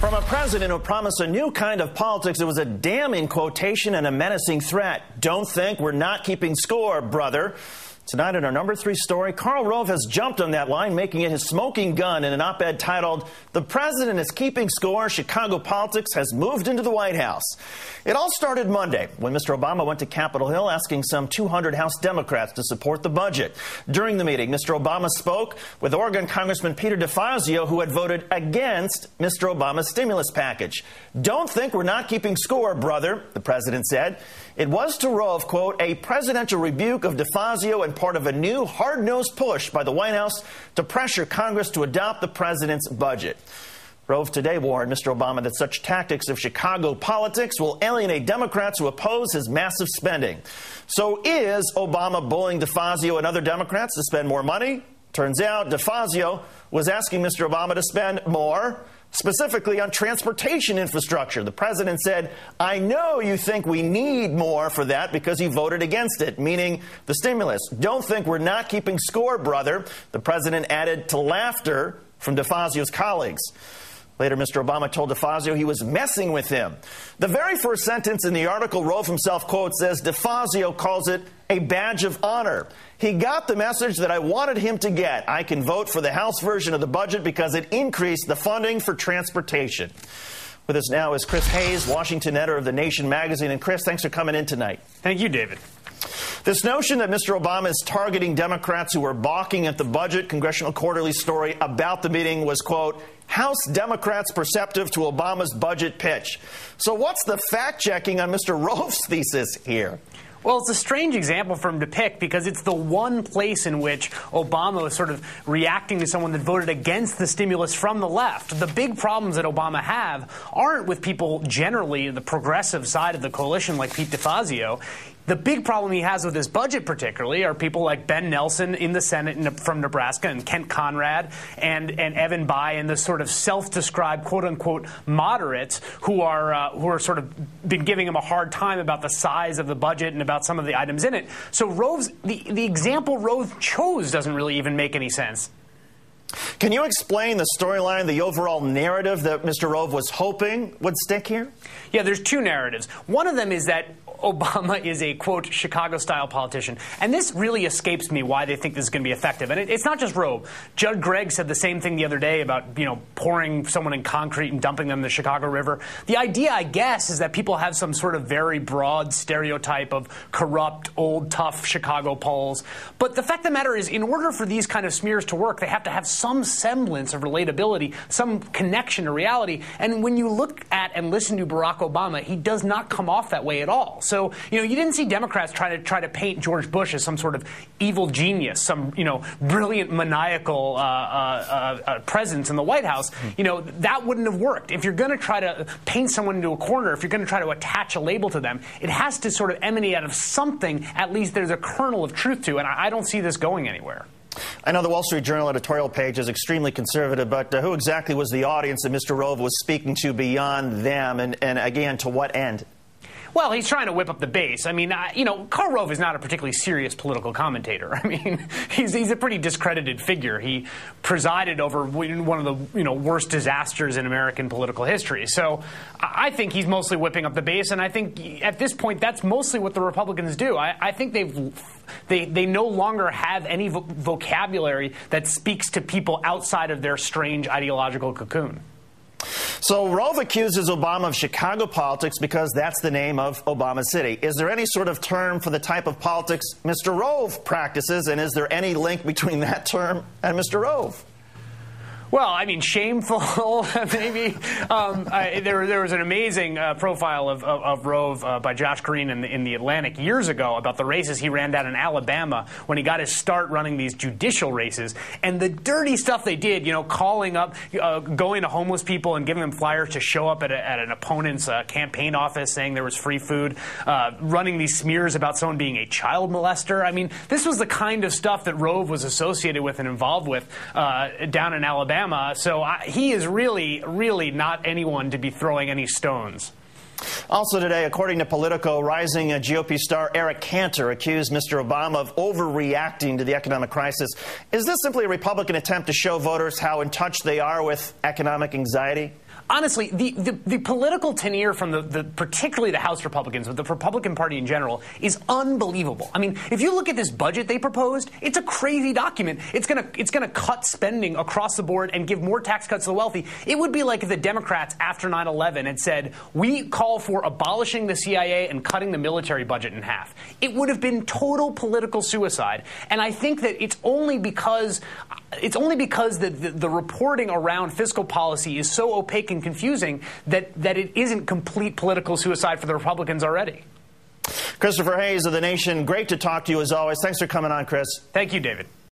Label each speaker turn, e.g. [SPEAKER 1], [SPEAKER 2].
[SPEAKER 1] From a president who promised a new kind of politics, it was a damning quotation and a menacing threat. Don't think we're not keeping score, brother. Tonight in our number 3 story, Karl Rove has jumped on that line, making it his smoking gun in an op-ed titled, "The President is Keeping Score, Chicago Politics Has Moved into the White House." It all started Monday when Mr. Obama went to Capitol Hill asking some 200 House Democrats to support the budget. During the meeting, Mr. Obama spoke with Oregon Congressman Peter DeFazio, who had voted against Mr. Obama's stimulus package. "Don't think we're not keeping score, brother," the president said. It was to Rove, quote, "a presidential rebuke of DeFazio and part of a new hard-nosed push by the White House to pressure Congress to adopt the president's budget." Rove today warned Mr. Obama that such tactics of Chicago politics will alienate Democrats who oppose his massive spending. So is Obama bullying DeFazio and other Democrats to spend more money? Turns out DeFazio was asking Mr. Obama to spend more, specifically on transportation infrastructure. The president said, "I know you think we need more for that because you voted against it," meaning the stimulus. "Don't think we're not keeping score, brother," the president added to laughter from DeFazio's colleagues. Later, Mr. Obama told DeFazio he was messing with him. The very first sentence in the article Rove himself quotes says DeFazio calls it a badge of honor. "He got the message that I wanted him to get. I can vote for the House version of the budget because it increased the funding for transportation." With us now is Chris Hayes, Washington editor of The Nation magazine. And Chris, thanks for coming in tonight.
[SPEAKER 2] Thank you, David.
[SPEAKER 1] This notion that Mr. Obama is targeting Democrats who are balking at the budget, Congressional Quarterly story about the meeting was, quote, "House Democrats perceptive to Obama's budget pitch." So what's the fact-checking on Mr. Rove's thesis here?
[SPEAKER 2] Well, it's a strange example for him to pick because it's the one place in which Obama is sort of reacting to someone that voted against the stimulus from the left. The big problems that Obama have aren't with people generally, the progressive side of the coalition like Pete DeFazio. The big problem he has with his budget particularly are people like Ben Nelson in the Senate from Nebraska and Kent Conrad and Evan Bayh and the sort of self-described quote-unquote moderates who are sort of been giving him a hard time about the size of the budget and about some of the items in it. So the example Rove chose doesn't really even make any sense.
[SPEAKER 1] Can you explain the storyline, the overall narrative that Mr. Rove was hoping would stick here?
[SPEAKER 2] Yeah, there's two narratives. One of them is that Obama is a, quote, Chicago-style politician. And this really escapes me why they think this is going to be effective. And it's not just Rove. Judd Gregg said the same thing the other day about, pouring someone in concrete and dumping them in the Chicago River. The idea, I guess, is that people have some sort of very broad stereotype of corrupt, old, tough Chicago Poles. But the fact of the matter is, in order for these kind of smears to work, they have to have some semblance of relatability, some connection to reality. And when you look at and listen to Barack Obama, he does not come off that way at all. So, you didn't see Democrats try to paint George Bush as some sort of evil genius, some, brilliant maniacal presence in the White House. That wouldn't have worked. If you're going to try to paint someone into a corner, if you're going to try to attach a label to them, it has to sort of emanate out of something at least there's a kernel of truth to. And I don't see this going anywhere.
[SPEAKER 1] I know the Wall Street Journal editorial page is extremely conservative, but who exactly was the audience that Mr. Rove was speaking to beyond them, and again, to what end?
[SPEAKER 2] Well, he's trying to whip up the base. I mean, Karl Rove is not a particularly serious political commentator. I mean, he's a pretty discredited figure. He presided over one of the worst disasters in American political history. So I think he's mostly whipping up the base, and I think at this point that's mostly what the Republicans do. I think they no longer have any vocabulary that speaks to people outside of their strange ideological cocoon.
[SPEAKER 1] So Rove accuses Obama of Chicago politics because that's the name of Obama City. Is there any sort of term for the type of politics Mr. Rove practices, and is there any link between that term and Mr. Rove?
[SPEAKER 2] Well, I mean, shameful, maybe. There was an amazing profile of Rove by Josh Green in the Atlantic years ago about the races he ran down in Alabama when he got his start running these judicial races. And the dirty stuff they did, calling up, going to homeless people and giving them flyers to show up at an opponent's campaign office saying there was free food, running these smears about someone being a child molester. I mean, this was the kind of stuff that Rove was associated with and involved with down in Alabama. So he is really, really not anyone to be throwing any stones.
[SPEAKER 1] Also today, according to Politico, rising GOP star Eric Cantor accused Mr. Obama of overreacting to the economic crisis. Is this simply a Republican attempt to show voters how in touch they are with economic anxiety?
[SPEAKER 2] Honestly, the political tenure from particularly the House Republicans, but the Republican Party in general, is unbelievable. I mean, if you look at this budget they proposed, it's a crazy document. It's gonna cut spending across the board and give more tax cuts to the wealthy. It would be like if the Democrats after 9/11 had said, we call for abolishing the CIA and cutting the military budget in half. It would have been total political suicide. And I think that it's only because the reporting around fiscal policy is so opaque and confusing that it isn't complete political suicide for the Republicans already.
[SPEAKER 1] Christopher Hayes of The Nation, great to talk to you as always. Thanks for coming on, Chris.
[SPEAKER 2] Thank you, David.